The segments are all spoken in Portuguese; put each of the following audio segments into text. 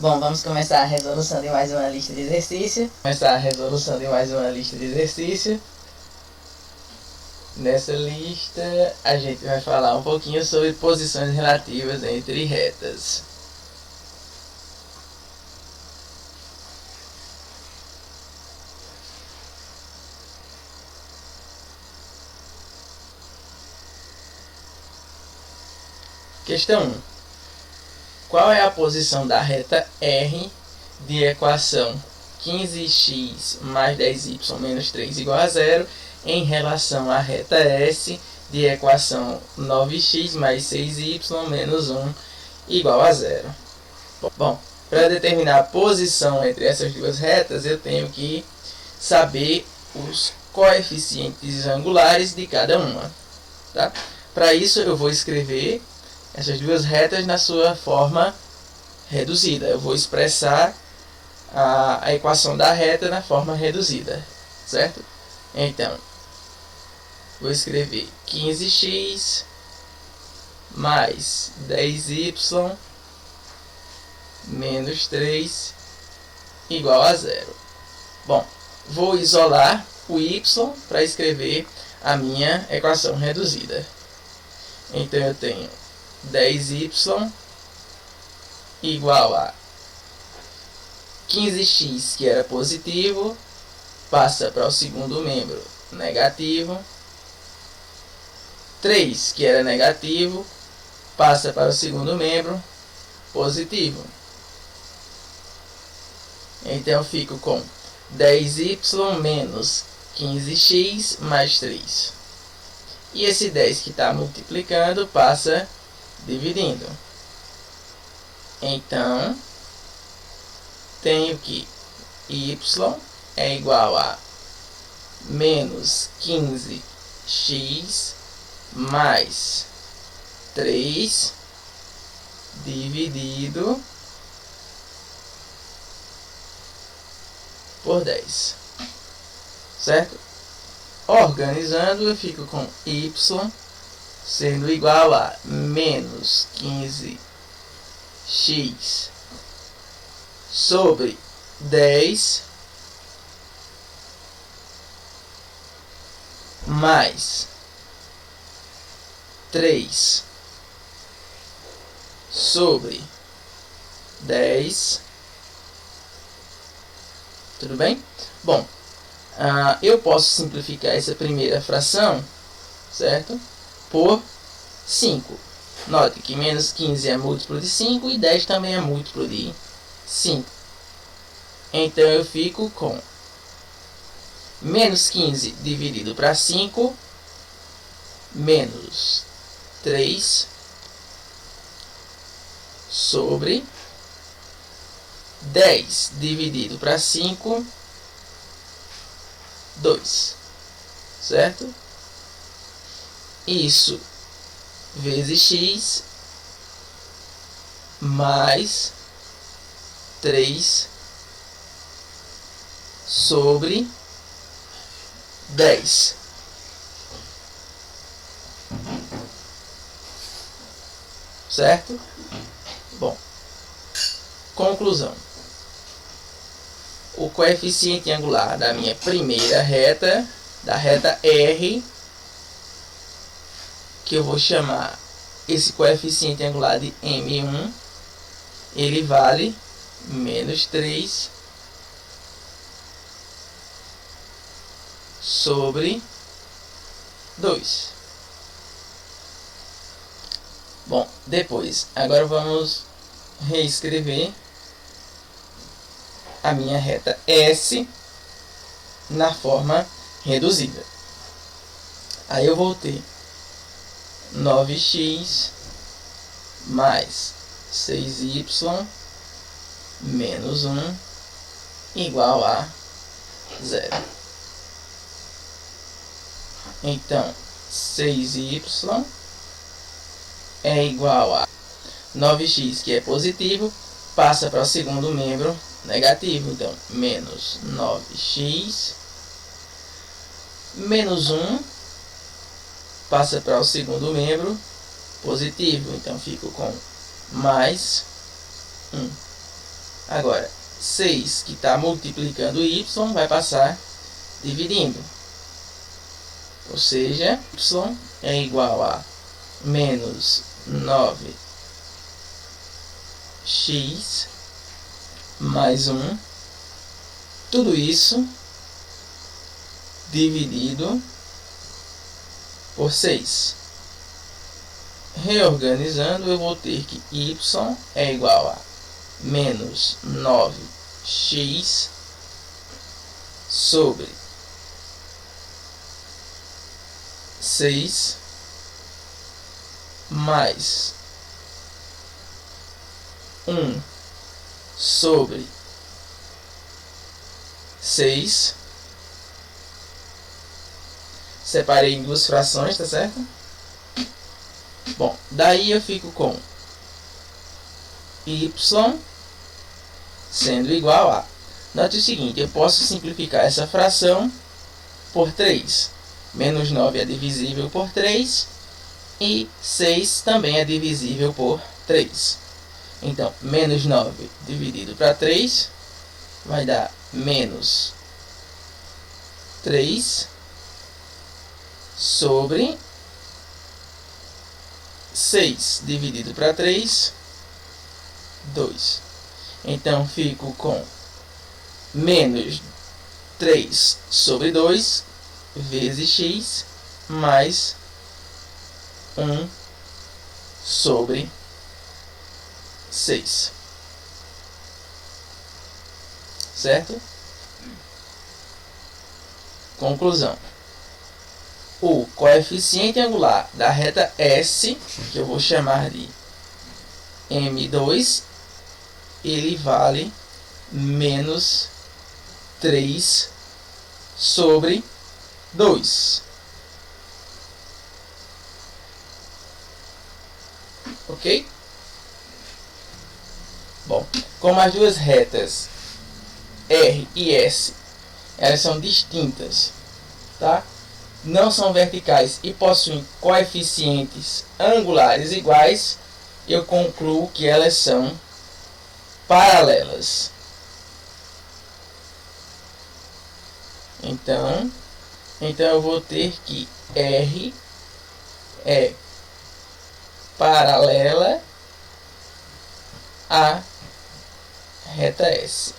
Bom, vamos começar a resolução de mais uma lista de exercício. Nessa lista, a gente vai falar um pouquinho sobre posições relativas entre retas. Questão 1. Qual é a posição da reta R de equação 15x mais 10y menos 3 igual a zero em relação à reta S de equação 9x mais 6y menos 1 igual a zero? Bom, para determinar a posição entre essas duas retas, eu tenho que saber os coeficientes angulares de cada uma. Tá? Para isso, eu vou escrever essas duas retas na sua forma reduzida. Eu vou expressar a equação da reta na forma reduzida, certo? Então, vou escrever 15x mais 10y menos 3 igual a zero. Bom, vou isolar o y para escrever a minha equação reduzida. Então, eu tenho 10y igual a 15x, que era positivo, passa para o segundo membro negativo. 3, que era negativo, passa para o segundo membro positivo. Então, eu fico com 10y menos 15x mais 3. E esse 10 que está multiplicando passa dividindo. Então, tenho que y é igual a menos 15x mais 3 dividido por 10. Certo? Organizando, eu fico com y sendo igual a menos 15x sobre 10 mais 3 sobre 10. Tudo bem? Bom, eu posso simplificar essa primeira fração, certo? Por 5. Note que menos 15 é múltiplo de 5 e 10 também é múltiplo de 5. Então, eu fico com menos 15 dividido para 5, menos 3 sobre 10 dividido para 5, 2. Certo? Isso vezes x mais 3 sobre 10. Certo? Bom, conclusão. O coeficiente angular da minha primeira reta, da reta R, que eu vou chamar esse coeficiente angular de M1, ele vale menos 3 sobre 2. Bom, depois, agora vamos reescrever a minha reta S na forma reduzida. Aí eu vou ter 9x mais 6y menos 1 igual a 0. Então, 6y é igual a 9x, que é positivo, passa para o segundo membro negativo. Então, menos 9x menos 1 passa para o segundo membro positivo. Então, fico com mais 1. Agora, 6 que está multiplicando y vai passar dividindo. Ou seja, y é igual a menos 9x mais 1. Tudo isso dividido por 6. Reorganizando, eu vou ter que y é igual a menos 9x sobre 6 mais 1 sobre 6. Separei em duas frações, tá certo? Bom, daí eu fico com y sendo igual a... Note o seguinte, eu posso simplificar essa fração por 3. Menos 9 é divisível por 3 e 6 também é divisível por 3. Então, menos 9 dividido para 3 vai dar menos 3 sobre 6 dividido para 3, 2. Então, fico com menos 3 sobre 2 vezes x mais 1 sobre 6. Certo? Conclusão. O coeficiente angular da reta S, que eu vou chamar de M2, ele vale menos 3 sobre 2. Ok? Bom, como as duas retas R e S, elas são distintas, tá? Não são verticais e possuem coeficientes angulares iguais, eu concluo que elas são paralelas. Então eu vou ter que R é paralela à reta S.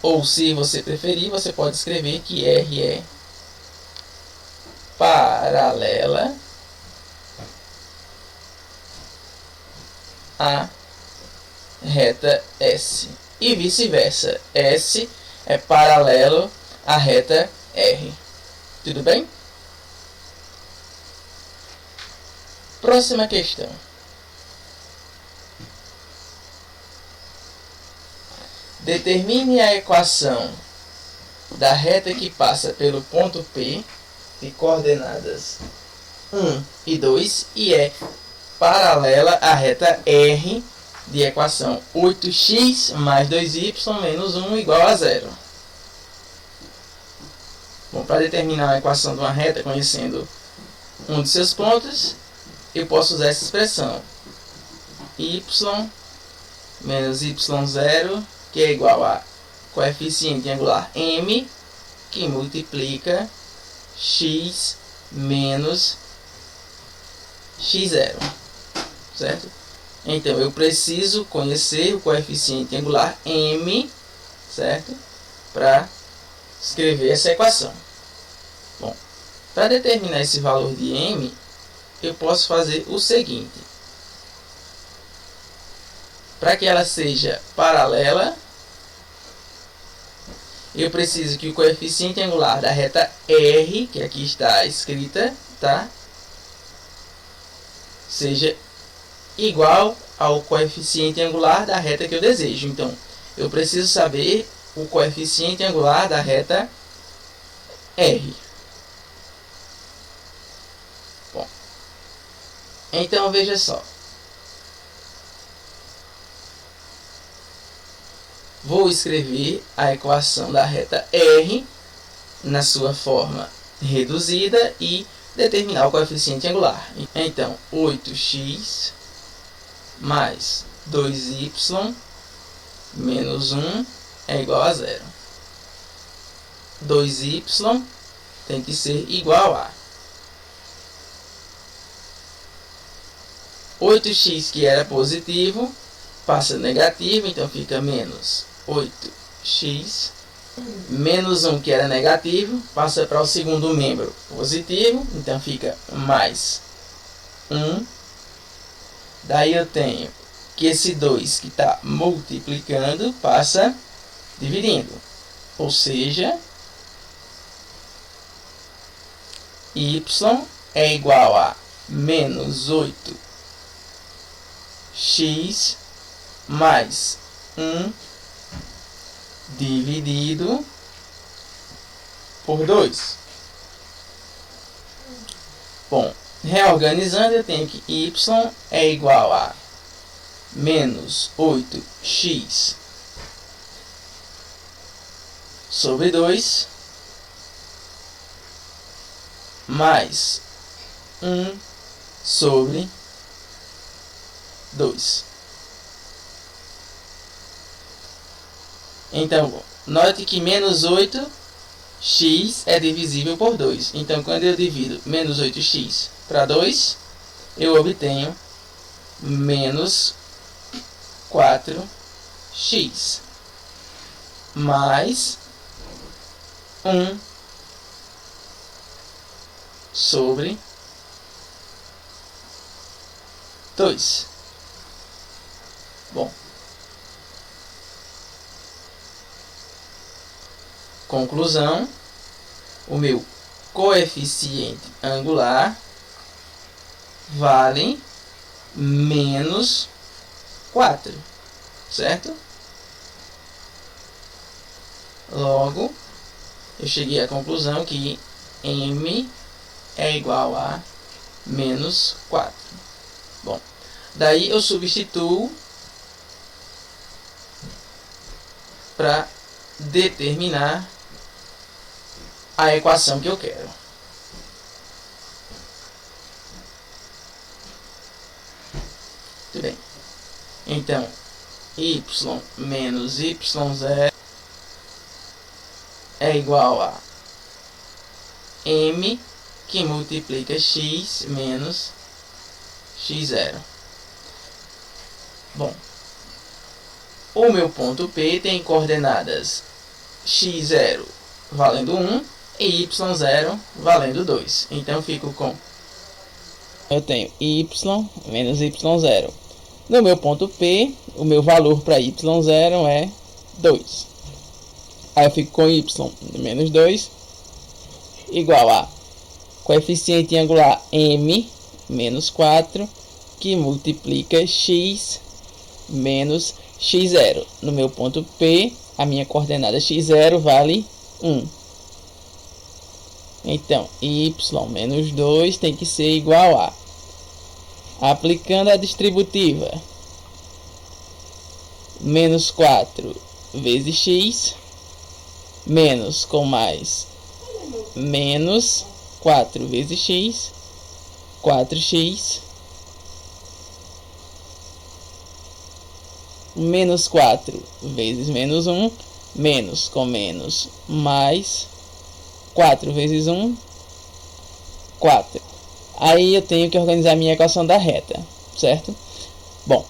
Ou, se você preferir, você pode escrever que R é paralela à reta S. E vice-versa. S é paralelo à reta R. Tudo bem? Próxima questão. Determine a equação da reta que passa pelo ponto P de coordenadas 1 e 2 e é paralela à reta R de equação 8x mais 2y menos 1 igual a 0. Bom, para determinar a equação de uma reta conhecendo um de seus pontos, eu posso usar essa expressão y menos y0, que é igual a coeficiente angular m, que multiplica x menos x0, certo? Então, eu preciso conhecer o coeficiente angular m, certo? Para escrever essa equação. Bom, para determinar esse valor de m, eu posso fazer o seguinte. Para que ela seja paralela, eu preciso que o coeficiente angular da reta R, que aqui está escrita, tá? Seja igual ao coeficiente angular da reta que eu desejo. Então, eu preciso saber o coeficiente angular da reta R. Bom, então veja só. Vou escrever a equação da reta R na sua forma reduzida e determinar o coeficiente angular. Então, 8x mais 2y menos 1 é igual a 0. 2y tem que ser igual a 8x, que era positivo, passa negativo, então fica menos 8x. Menos 1, que era negativo, passa para o segundo membro positivo, então fica mais 1. Daí eu tenho que esse 2 que está multiplicando passa dividindo. Ou seja, y é igual a menos 8x mais 1 dividido por 2. Bom, reorganizando, eu tenho que y é igual a menos 8x sobre 2 mais 1 sobre 2. Então, note que menos 8x é divisível por 2. Então, quando eu divido menos 8x para 2, eu obtenho menos 4x mais 1 sobre 2. Bom, conclusão, o meu coeficiente angular vale menos 4, certo? Logo, eu cheguei à conclusão que m é igual a menos 4. Bom, daí eu substituo para determinar a equação que eu quero. Muito bem. Então, y menos y0 é igual a m que multiplica x menos x0. Bom, o meu ponto P tem coordenadas x0 valendo 1 e y0 valendo 2. Então, fico com... eu tenho y menos y0. No meu ponto P, o meu valor para y0 é 2. Aí eu fico com y menos 2 igual a coeficiente angular m menos 4 que multiplica x menos x0. No meu ponto P, a minha coordenada x0 vale 1. Então, y menos 2 tem que ser igual a... aplicando a distributiva, menos 4 vezes x, menos com mais, menos 4 vezes x, 4x, menos 4 vezes menos 1, menos com menos, mais 4 vezes 1, 4. Aí eu tenho que organizar minha equação da reta, certo? Bom,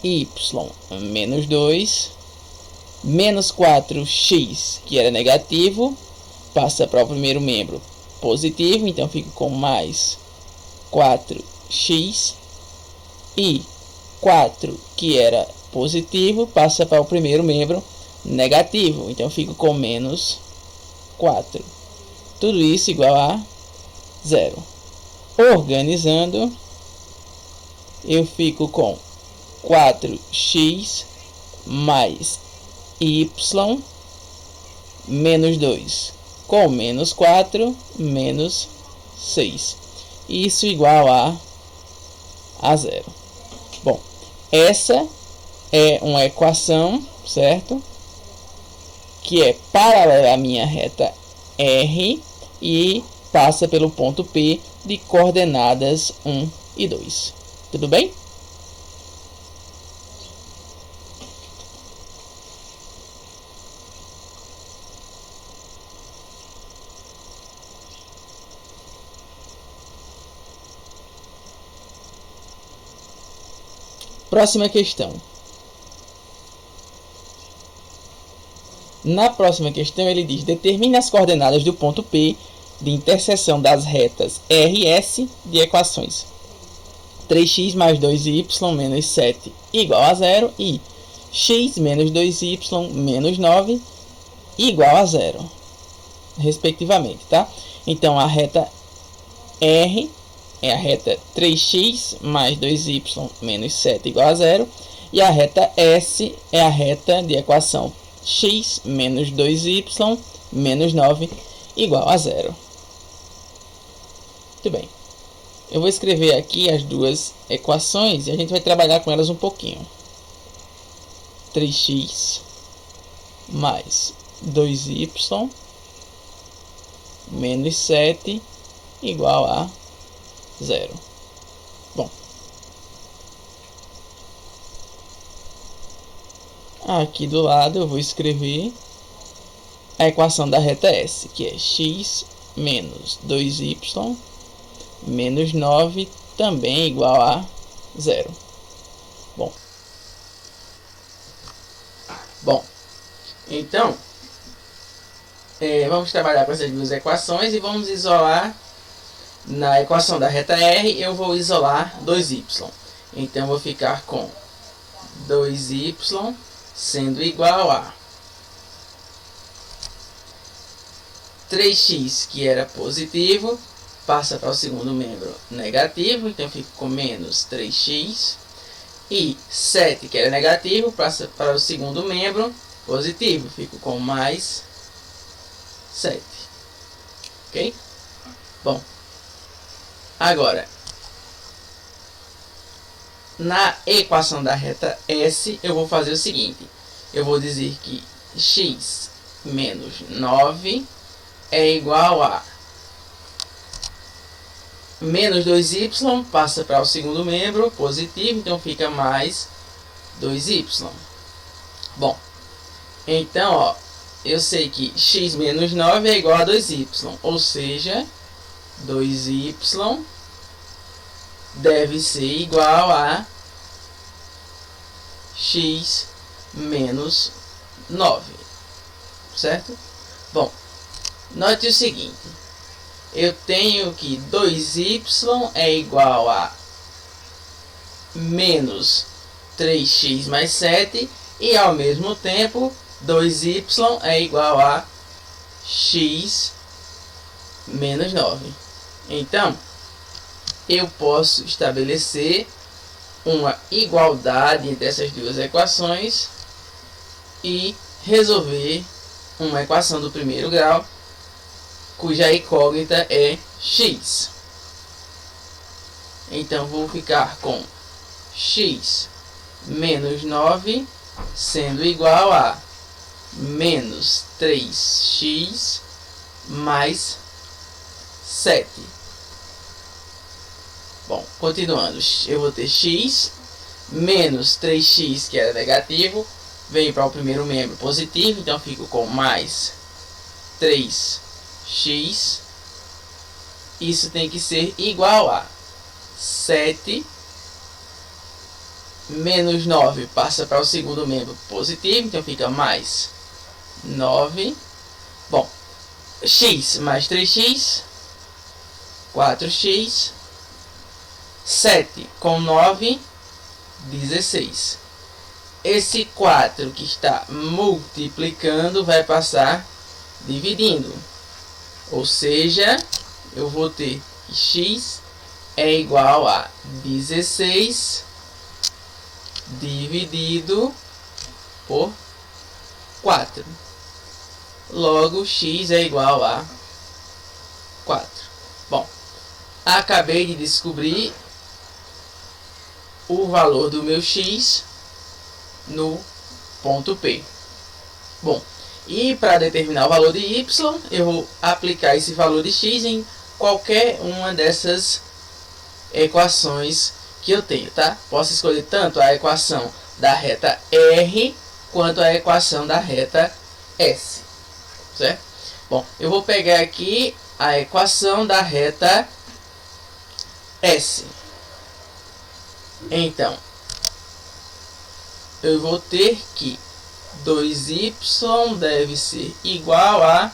y menos 2, menos 4x, que era negativo, passa para o primeiro membro positivo, então fico com mais 4x, e 4, que era positivo, passa para o primeiro membro negativo, então fico com menos 4. Tudo isso igual a 0. Organizando, eu fico com 4x mais y menos 2 com menos 4 menos 6. Isso igual a 0. Bom, essa é uma equação, certo? Que é paralela à minha reta R e passa pelo ponto P de coordenadas 1 e 2. Tudo bem? Próxima questão. Na próxima questão ele diz: determine as coordenadas do ponto P de interseção das retas R e S de equações 3x mais 2y menos 7 igual a 0 e x menos 2y menos 9 igual a 0, respectivamente, tá? Então, a reta R é a reta 3x mais 2y menos 7 igual a 0. E a reta S é a reta de equação x menos 2y menos 9 igual a 0. Muito bem. Eu vou escrever aqui as duas equações e a gente vai trabalhar com elas um pouquinho. 3x mais 2y menos 7 igual a 0. Bom, aqui do lado eu vou escrever a equação da reta S, que é x menos 2y menos 9 também igual a 0. Bom, então vamos trabalhar com essas duas equações e vamos isolar. Na equação da reta R eu vou isolar 2y. Então eu vou ficar com 2y sendo igual a 3x, que era positivo, passa para o segundo membro negativo, então eu fico com menos 3x. E 7, que era negativo, passa para o segundo membro positivo, fico com mais 7. Ok? Bom, agora, na equação da reta S, eu vou fazer o seguinte. Eu vou dizer que x menos 9 é igual a menos 2y, passa para o segundo membro positivo, então fica mais 2y. Bom, então, ó, eu sei que x menos 9 é igual a 2y, ou seja, 2y deve ser igual a x menos 9, certo? Bom, note o seguinte. Eu tenho que 2y é igual a menos 3x mais 7 e, ao mesmo tempo, 2y é igual a x menos 9. Então, eu posso estabelecer uma igualdade entre essas duas equações e resolver uma equação do primeiro grau cuja incógnita é x. Então, vou ficar com x menos 9 sendo igual a menos 3x mais 7. Bom, continuando, eu vou ter x menos 3x, que era negativo, veio para o primeiro membro positivo, então fico com mais 3x. Isso tem que ser igual a 7 menos 9 passa para o segundo membro positivo, então fica mais 9. Bom, x mais 3x, 4x, 7 com 9, 16. Esse 4 que está multiplicando vai passar dividindo. Ou seja, eu vou ter que x é igual a 16 dividido por 4. Logo, x é igual a 4. Bom, acabei de descobrir o valor do meu x no ponto P. Bom, e para determinar o valor de y, eu vou aplicar esse valor de x em qualquer uma dessas equações que eu tenho, tá? Posso escolher tanto a equação da reta R quanto a equação da reta S, certo? Bom, eu vou pegar aqui a equação da reta S. Então, eu vou ter que 2y deve ser igual a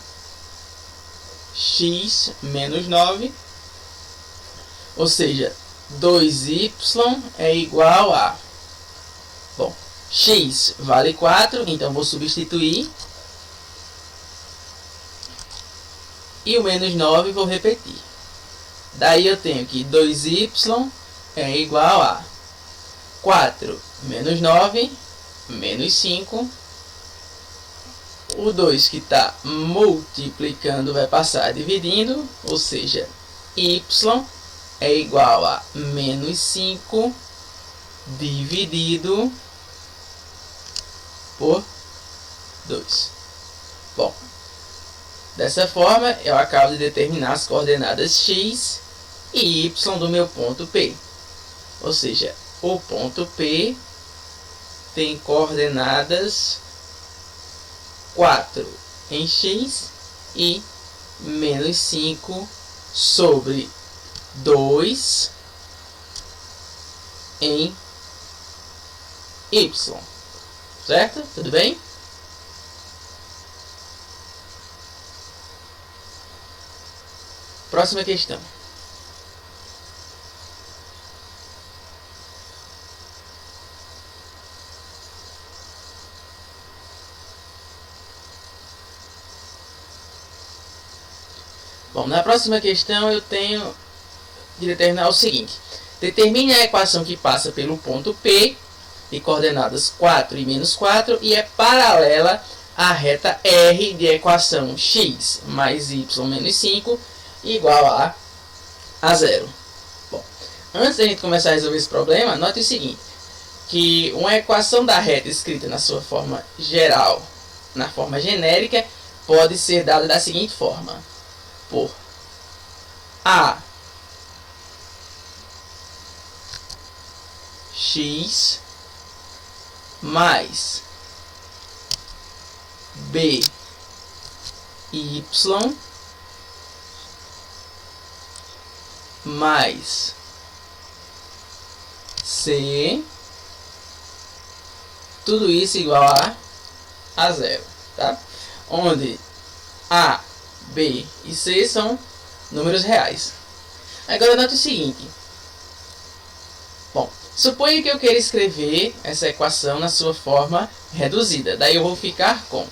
x menos 9, ou seja, 2y é igual a, bom, x vale 4, então vou substituir, e o menos 9 vou repetir. Daí eu tenho que 2y é igual a 4 menos 9, menos 5. O 2 que está multiplicando vai passar dividindo, ou seja, y é igual a menos 5 dividido por 2. Bom, dessa forma eu acabo de determinar as coordenadas x e y do meu ponto P. Ou seja, o ponto P tem coordenadas 4 em x e menos 5 sobre 2 em y. Certo? Tudo bem? Próxima questão. Bom, na próxima questão eu tenho de determinar o seguinte. Determine a equação que passa pelo ponto P, de coordenadas 4 e menos 4, e é paralela à reta R de equação x mais y menos 5 igual a 0. Bom, antes da gente começar a resolver esse problema, note o seguinte, que uma equação da reta escrita na sua forma geral, na forma genérica, pode ser dada da seguinte forma: por a x mais b y mais c, tudo isso igual a 0, tá? Onde a, b e c são números reais. Agora note o seguinte. Bom, suponha que eu queira escrever essa equação na sua forma reduzida. Daí eu vou ficar com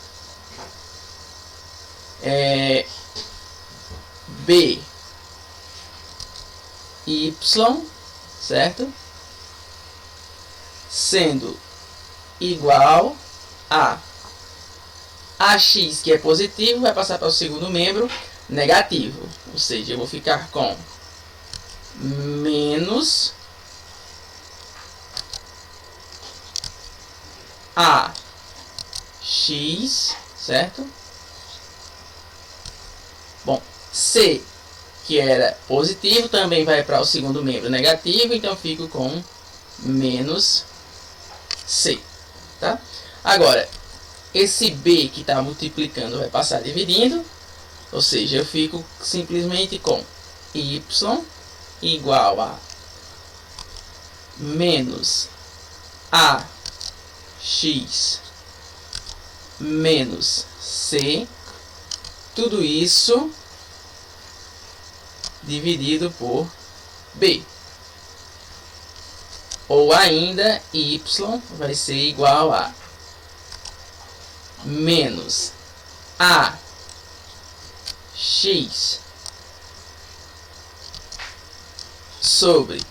b y, certo? Sendo igual a ax, que é positivo, vai passar para o segundo membro negativo. Ou seja, eu vou ficar com menos ax, certo? Bom, c, que era positivo, também vai para o segundo membro negativo, então fico com menos c, tá? Agora, esse b que está multiplicando vai passar dividindo, ou seja, eu fico simplesmente com y igual a menos ax menos c, tudo isso dividido por b. Ou ainda, y vai ser igual a menos ax sobre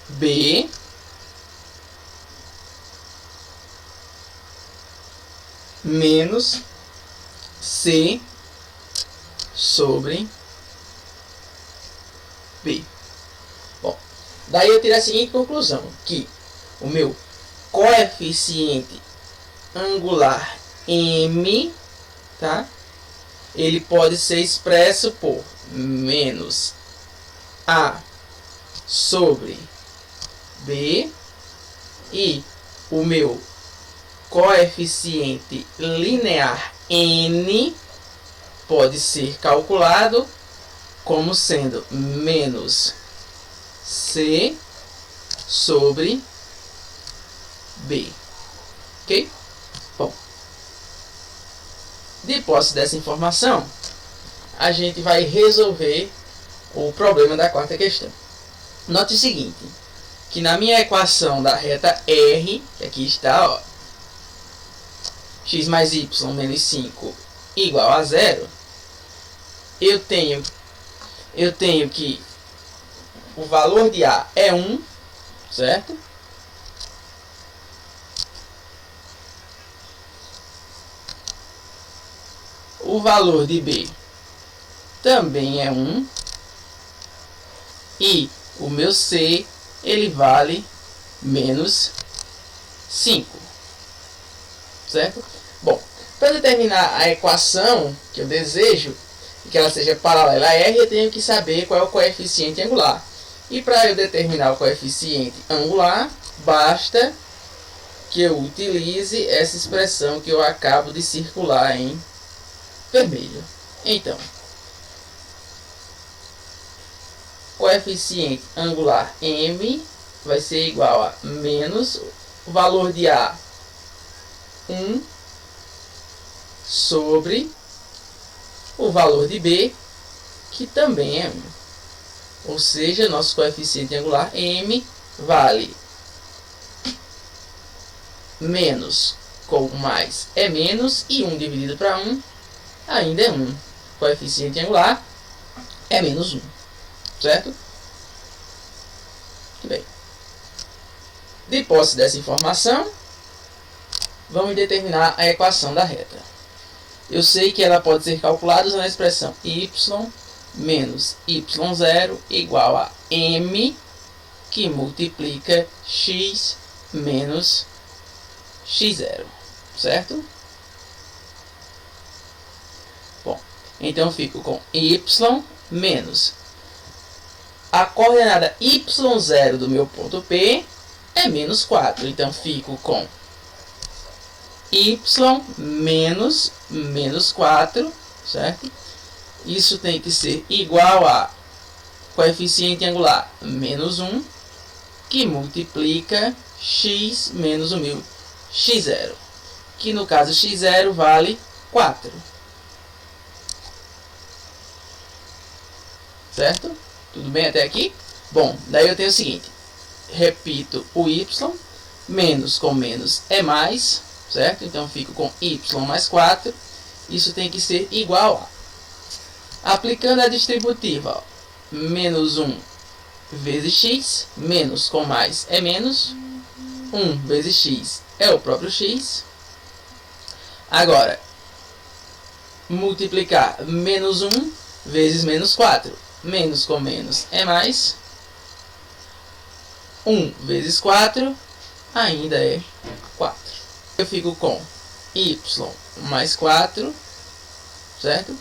b menos c sobre b. Bom, daí eu tirei a seguinte conclusão, que o meu coeficiente angular m, tá? Ele pode ser expresso por menos a sobre b, e o meu coeficiente linear n pode ser calculado como sendo menos c sobre b. Ok? Bom, de posse dessa informação, a gente vai resolver o problema da quarta questão. Note o seguinte, que na minha equação da reta R, que aqui está, ó, x mais y menos 5 igual a 0, eu tenho que o valor de A é 1, certo? O valor de B também é 1. E o meu C, ele vale menos 5. Certo? Bom, para determinar a equação que eu desejo, que ela seja paralela a R, eu tenho que saber qual é o coeficiente angular. E para eu determinar o coeficiente angular, basta que eu utilize essa expressão que eu acabo de circular em vermelho. Então, coeficiente angular M vai ser igual a menos o valor de A 1 sobre o valor de B, que também é 1. Ou seja, nosso coeficiente angular M vale menos com mais é menos, e 1 dividido para 1 ainda é 1. Coeficiente angular é menos 1. Certo? Muito bem. De posse dessa informação, vamos determinar a equação da reta. Eu sei que ela pode ser calculada usando a expressão y menos y0 igual a m, que multiplica x menos x0. Certo? Bom, então eu fico com y menos a coordenada y0 do meu ponto P é menos 4. Então fico com y menos menos 4, certo? Isso tem que ser igual a coeficiente angular menos 1, que multiplica x menos o meu x0, que no caso x0 vale 4. Certo? Tudo bem até aqui? Bom, daí eu tenho o seguinte, repito o y, menos com menos é mais, certo? Então fico com y mais 4, isso tem que ser igual a, aplicando a distributiva, ó, menos 1 vezes x, menos com mais é menos, 1 vezes x é o próprio x. Agora, multiplicar menos 1 vezes menos 4, menos com menos é mais, 1 vezes 4 ainda é 4. Eu fico com y mais 4, certo?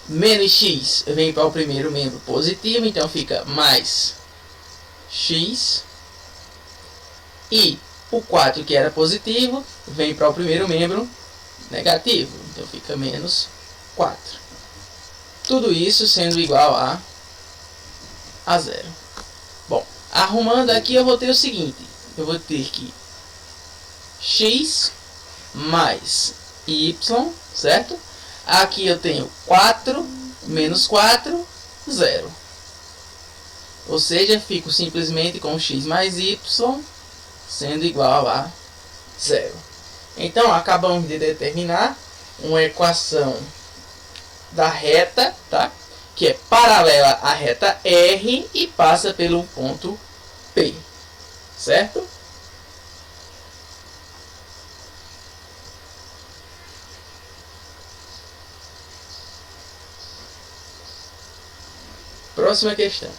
Menos x vem para o primeiro membro positivo, então fica mais x. E o 4 que era positivo vem para o primeiro membro negativo, então fica menos 4. Tudo isso sendo igual a 0. Bom, arrumando aqui eu vou ter o seguinte, eu vou ter que x mais y, certo? Aqui eu tenho 4 menos 4, 0. Ou seja, fico simplesmente com x mais y sendo igual a 0. Então, acabamos de determinar uma equação da reta, tá? Que é paralela à reta R e passa pelo ponto P, certo? Próxima questão.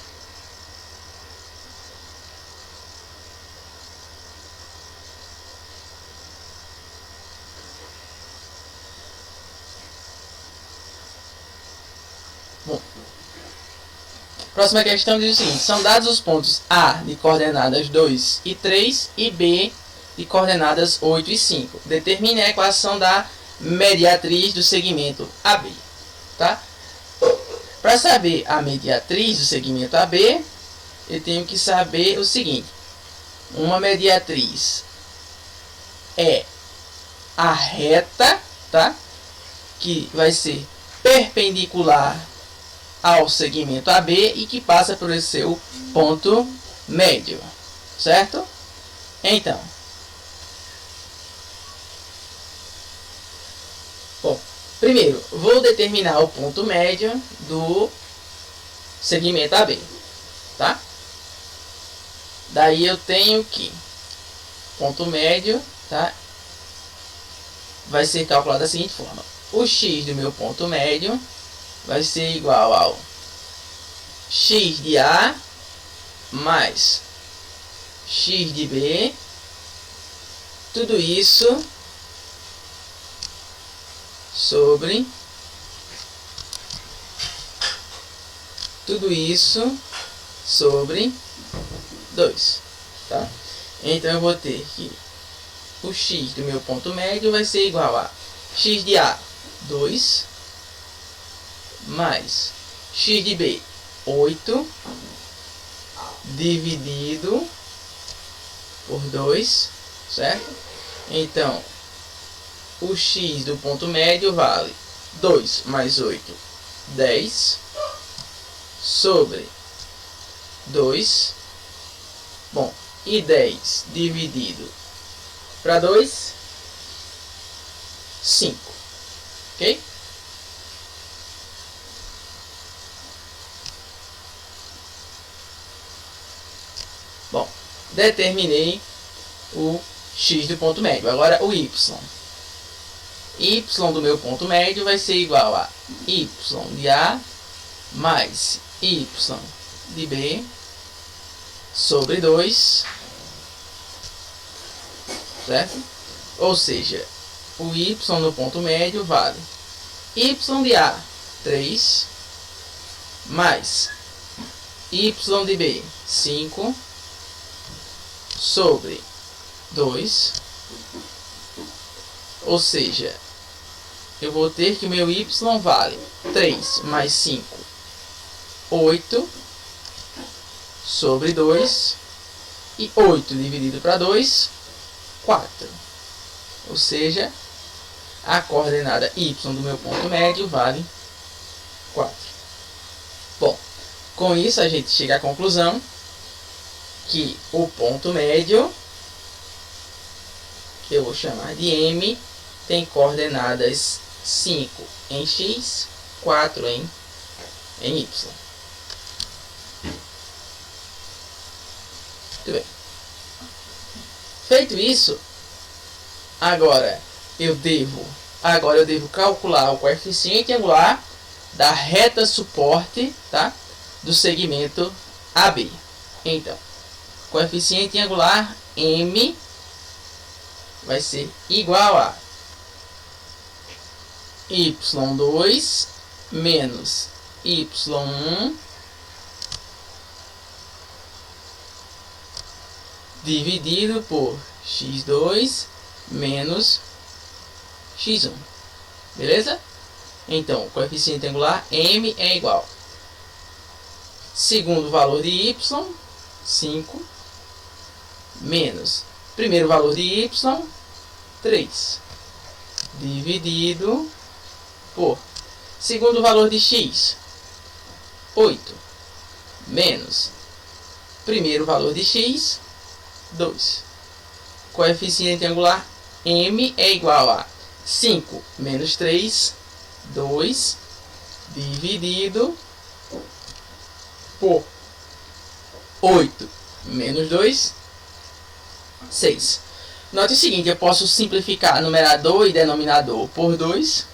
Bom, próxima questão diz o seguinte: são dados os pontos A de coordenadas 2 e 3 e B de coordenadas 8 e 5. Determine a equação da mediatriz do segmento AB, tá? Para saber a mediatriz do segmento AB, eu tenho que saber o seguinte: uma mediatriz é a reta, tá? Que vai ser perpendicular ao segmento AB e que passa por esse seu ponto médio, certo? Então, bom, primeiro vou determinar o ponto médio do segmento AB, tá? Daí eu tenho que ponto médio, tá? Vai ser calculado da seguinte forma: o x do meu ponto médio vai ser igual ao x de A mais x de B, tudo isso sobre sobre 2, tá? Então eu vou ter que o x do meu ponto médio vai ser igual a x de A, 2, mais x de B, 8, dividido por 2, certo? Então, o x do ponto médio vale 2 mais 8, 10, sobre 2, bom, e 10 dividido para 2, 5, ok? Bom, determinei o x do ponto médio. Agora o y. Y do meu ponto médio vai ser igual a y de A mais y de B sobre 2, certo? Ou seja, o y no ponto médio vale y de A, 3, mais y de B, 5, sobre 2, ou seja, eu vou ter que o meu y vale 3 mais 5, 8, sobre 2, e 8 dividido para 2, 4. Ou seja, a coordenada y do meu ponto médio vale 4. Bom, com isso a gente chega à conclusão que o ponto médio, que eu vou chamar de M, tem coordenadas 5 em x, 4 em y. Muito bem. Feito isso, agora eu devo calcular o coeficiente angular da reta suporte, tá? Do segmento AB. Então, coeficiente angular M vai ser igual a y2 menos y1 dividido por x2 menos x1. Beleza? Então, o coeficiente angular M é igual. Segundo valor de y, 5, menos primeiro valor de y, 3, dividido por segundo valor de x, 8, menos primeiro valor de x, 2. Coeficiente angular M é igual a 5 menos 3, 2, dividido por 8 menos 2, 6. Note o seguinte, eu posso simplificar numerador e denominador por 2.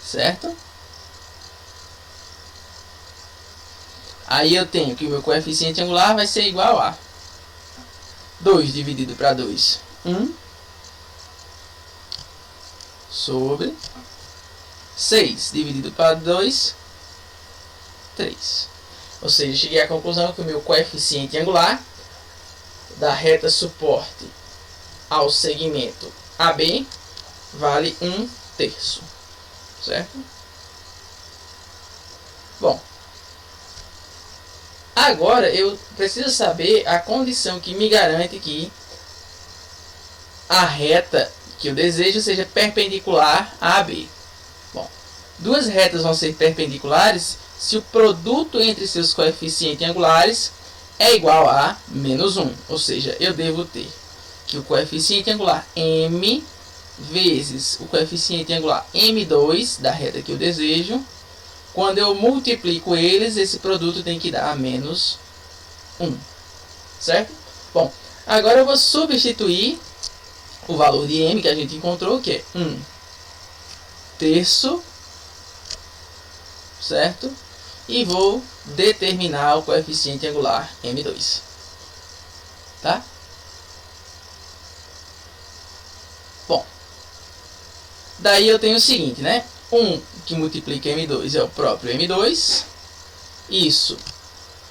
Certo? Aí eu tenho que o meu coeficiente angular vai ser igual a 2 dividido para 2, 1, sobre 6 dividido para 2, 3. Ou seja, cheguei à conclusão que o meu coeficiente angular da reta suporte ao segmento AB vale 1/3. Certo? Bom, Agora eu preciso saber a condição que me garante que a reta que eu desejo seja perpendicular a AB. Bom, duas retas vão ser perpendiculares se o produto entre seus coeficientes angulares é igual a menos 1. Ou seja, eu devo ter que o coeficiente angular M vezes o coeficiente angular M2 da reta que eu desejo. Quando eu multiplico eles, esse produto tem que dar menos 1. Certo? Bom, agora eu vou substituir o valor de M que a gente encontrou, que é 1/3, certo? E vou determinar o coeficiente angular M2. Tá? Bom, daí eu tenho o seguinte, né? 1 que multiplica M2 é o próprio M2. Isso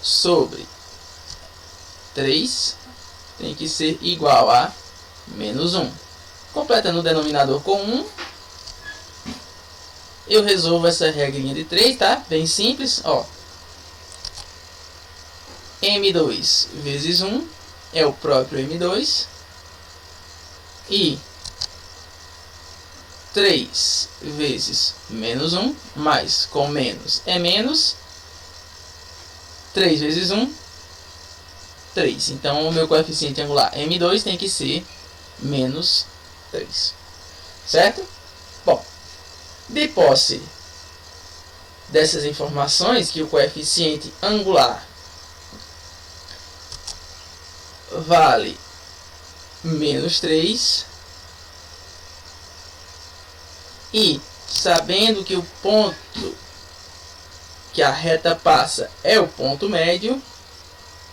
sobre 3 tem que ser igual a menos 1. Completando o denominador com 1, eu resolvo essa regrinha de 3, tá? Bem simples, ó. M2 vezes 1 é o próprio M2. E 3 vezes menos 1, mais com menos é menos. 3 vezes 1, 3. Então, o meu coeficiente angular M2 tem que ser menos 3. Certo? Bom, de posse dessas informações, que o coeficiente angular vale menos 3, e sabendo que o ponto que a reta passa é o ponto médio,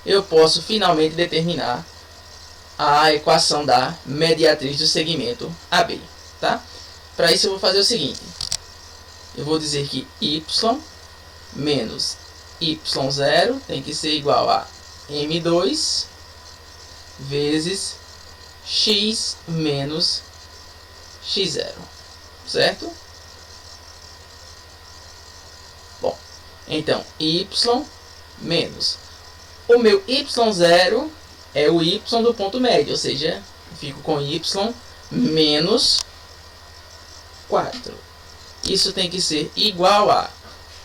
eu posso finalmente determinar a equação da mediatriz do segmento AB. Tá? Para isso eu vou fazer o seguinte. Eu vou dizer que y menos y0 tem que ser igual a M2 vezes x menos x0. Certo? Bom, então y menos o meu y0 é o y do ponto médio, ou seja, eu fico com y menos 4. Isso tem que ser igual a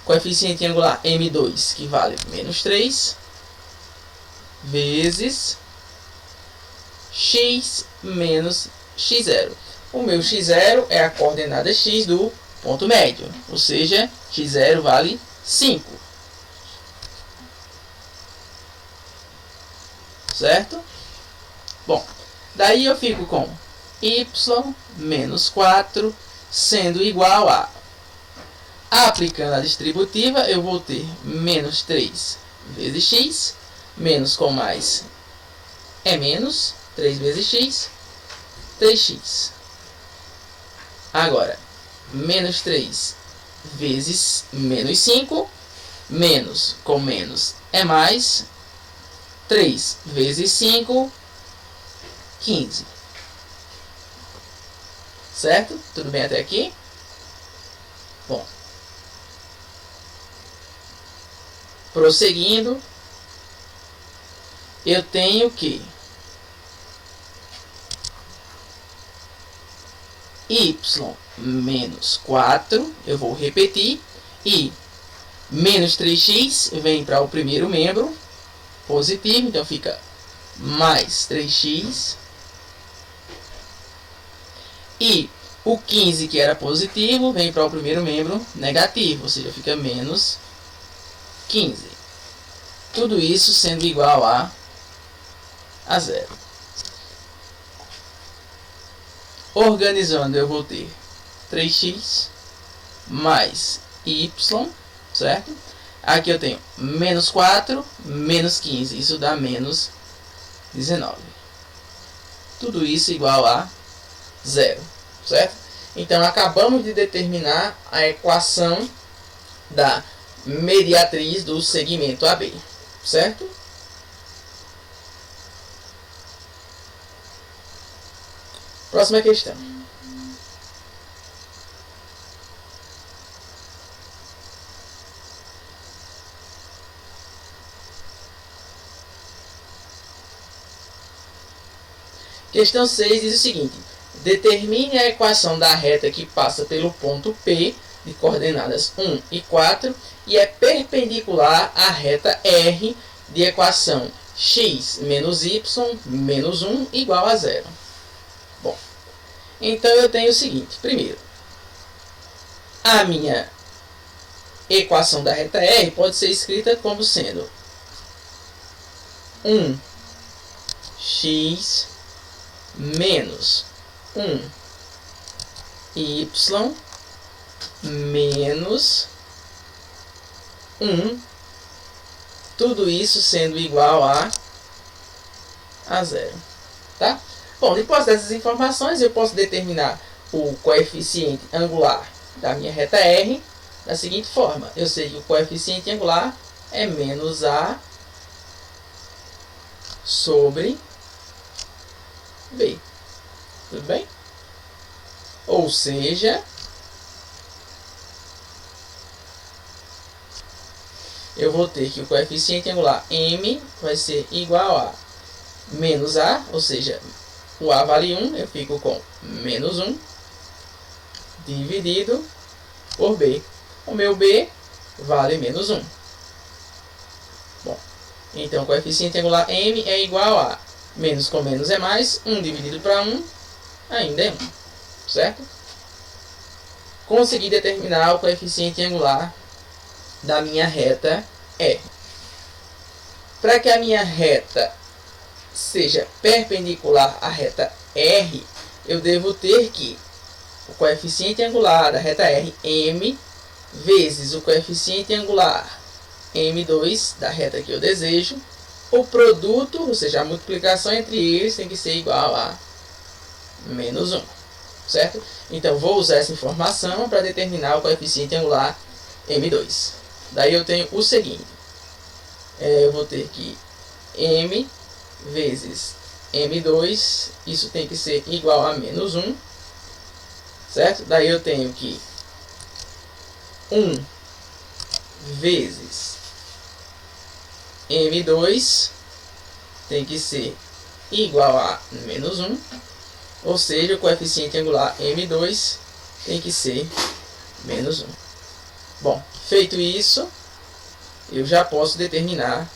coeficiente angular M2, que vale menos 3, vezes x menos x0. O meu x0 é a coordenada x do ponto médio, ou seja, x0 vale 5. Certo? Bom, daí eu fico com y menos 4 sendo igual a... Aplicando a distributiva, eu vou ter menos 3 vezes x, menos com mais é menos, 3 vezes x, 3x. Agora, menos 3 vezes menos 5, menos com menos é mais, 3 vezes 5, 15. Certo? Tudo bem até aqui? Bom. Prosseguindo, eu tenho que y menos 4, eu vou repetir, e menos 3x vem para o primeiro membro positivo, então fica mais 3x, e o 15 que era positivo vem para o primeiro membro negativo, ou seja, fica menos 15. Tudo isso sendo igual a 0. Organizando, eu vou ter 3x mais y, certo? Aqui eu tenho menos 4, menos 15. Isso dá menos 19. Tudo isso igual a 0, certo? Então, acabamos de determinar a equação da mediatriz do segmento AB, certo? Próxima questão. Questão 6 diz o seguinte: determine a equação da reta que passa pelo ponto P de coordenadas 1 e 4 e é perpendicular à reta R de equação x menos y menos 1 igual a 0. Bom, então eu tenho o seguinte: primeiro, a minha equação da reta R pode ser escrita como sendo 1x menos 1y menos 1, tudo isso sendo igual a 0. Tá? Bom, depois dessas informações, eu posso determinar o coeficiente angular da minha reta R da seguinte forma: eu sei que o coeficiente angular é menos A sobre B. Tudo bem? Ou seja, eu vou ter que o coeficiente angular M vai ser igual a menos A, ou seja, o A vale 1, eu fico com menos 1, dividido por B. O meu B vale menos 1. Bom, então o coeficiente angular M é igual a menos com menos é mais, 1 dividido para 1 ainda é 1, certo? Consegui determinar o coeficiente angular da minha reta R. Para que a minha reta seja perpendicular à reta R, eu devo ter que o coeficiente angular da reta R, M, vezes o coeficiente angular M2 da reta que eu desejo, o produto, ou seja, a multiplicação entre eles tem que ser igual a menos 1, certo? Então, vou usar essa informação para determinar o coeficiente angular M2. Daí eu tenho o seguinte: eu vou ter que M vezes M2, isso tem que ser igual a menos 1, certo? Daí eu tenho que 1 vezes M2 tem que ser igual a menos 1, ou seja, o coeficiente angular M2 tem que ser menos 1. Bom, feito isso, eu já posso determinar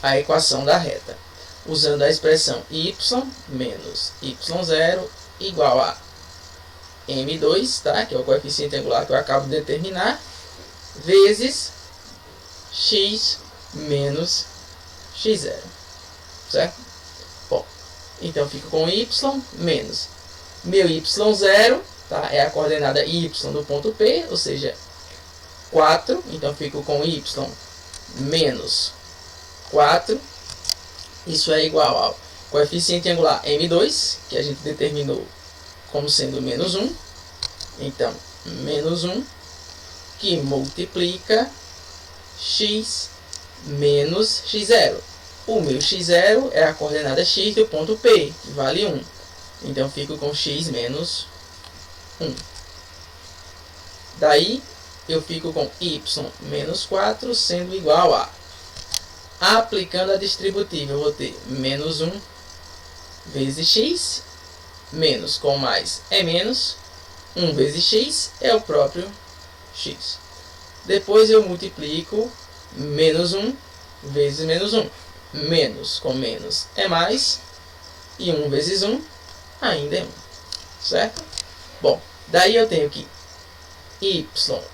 a equação da reta, usando a expressão y menos y0 igual a M2, tá? Que é o coeficiente angular que eu acabo de determinar, vezes x menos x0, certo? Bom, então fico com y menos meu y0, tá? É a coordenada y do ponto P, ou seja, 4, então fico com y menos 4, isso é igual ao coeficiente angular M2, que a gente determinou como sendo menos 1, então menos 1, que multiplica x menos x0. O meu x0 é a coordenada x do ponto P, que vale 1, então fico com x menos 1. Daí eu fico com y menos 4 sendo igual a, aplicando a distributiva, eu vou ter menos 1 vezes x, menos com mais é menos, 1 vezes x é o próprio x. Depois eu multiplico menos 1 vezes menos 1. Menos com menos é mais, e 1 vezes 1 ainda é 1, certo? Bom, daí eu tenho que y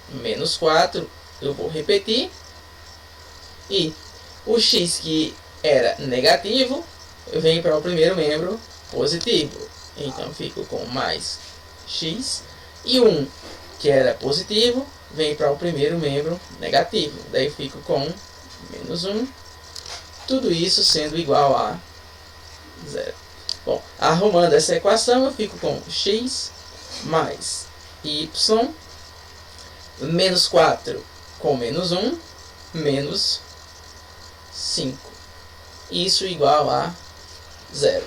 menos 4, eu vou repetir, e o x que era negativo, eu venho para o primeiro membro positivo, então fico com mais x, e 1 que era positivo, vem para o primeiro membro negativo, daí eu fico com menos 1, tudo isso sendo igual a 0. Bom, arrumando essa equação, eu fico com x mais y menos 4 com menos 1, menos 5. Isso igual a 0.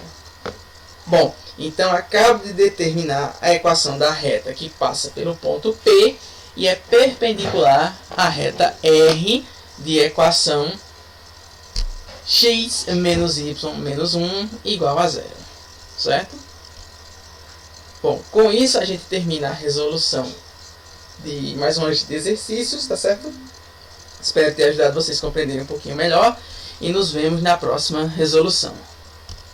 Bom, então acabo de determinar a equação da reta que passa pelo ponto P e é perpendicular à reta R de equação x menos y menos 1 igual a 0. certo? Bom, com isso a gente termina a resolução de mais uma lista de exercícios, tá certo? Espero ter ajudado vocês a compreenderem um pouquinho melhor e nos vemos na próxima resolução.